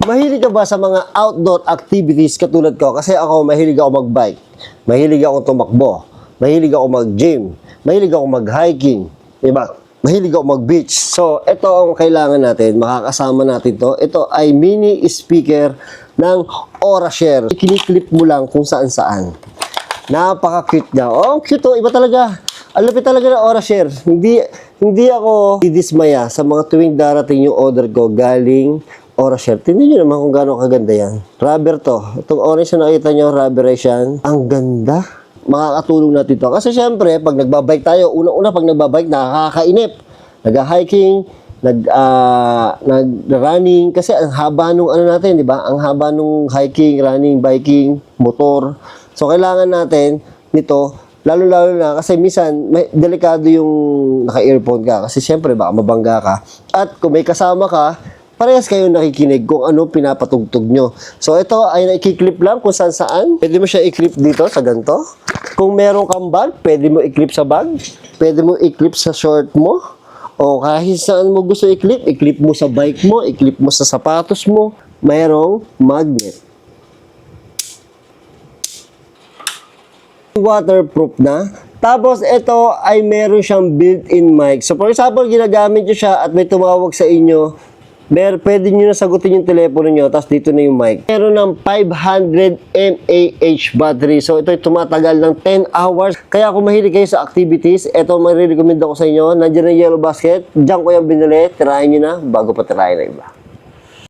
Mahilig ka ba sa mga outdoor activities katulad ko? Kasi ako, mahilig ako mag-bike. Mahilig ako tumakbo. Mahilig ako mag-gym. Mahilig ako mag-hiking. Diba? Mahilig ako mag-beach. So, ito ang kailangan natin. Makakasama natin to. Ito ay mini speaker ng Aurashare. Kiniklip mo lang kung saan-saan. Napaka-cute niya. Oh, cute oh. Iba talaga. Ang lupit talaga ng Aurashare. Hindi ako didismaya sa mga tuwing darating yung order ko galing Aurashare. Tingnan nyo naman kung gaano kaganda yan. Rubber to. Itong orange na nakita nyo, rubberize yan. Ang ganda. Makakatulong natin to. Kasi syempre, pag nagbabike tayo, unang-una pag nagbabike, nakakainip. Nag-hiking, nag-running. Kasi ang haba nung ano natin, di ba? Ang haba nung hiking, running, biking, motor. So, kailangan natin nito, lalo-lalo na kasi minsan, may delikado yung naka-earphone ka. Kasi syempre, baka mabangga ka. At kung may kasama ka, parehas kayo nakikinig kung ano pinapatugtog nyo. So, ito ay naikiklip lang kung saan-saan. Pwede mo siya i-clip dito sa ganito. Kung meron kang bag, pwede mo i-clip sa bag. Pwede mo i-clip sa short mo. O kahit saan mo gusto i-clip. I-clip mo sa bike mo, i-clip mo sa sapatos mo. Mayroong magnet. Waterproof na. Tapos, ito ay meron siyang built-in mic. So, for example, ginagamit nyo siya at may tumawag sa inyo, pwede nyo na sagutin yung telepono nyo, tapos dito na yung mic. Meron ng 500 mAh battery. So, ito ay tumatagal ng 10 hours. Kaya kung mahilig kayo sa activities, ito marirecommend ako sa inyo. Nandiyan na yung yellow basket. Diyan ko yung binili. Tirahin nyo na bago pa tirahin na iba.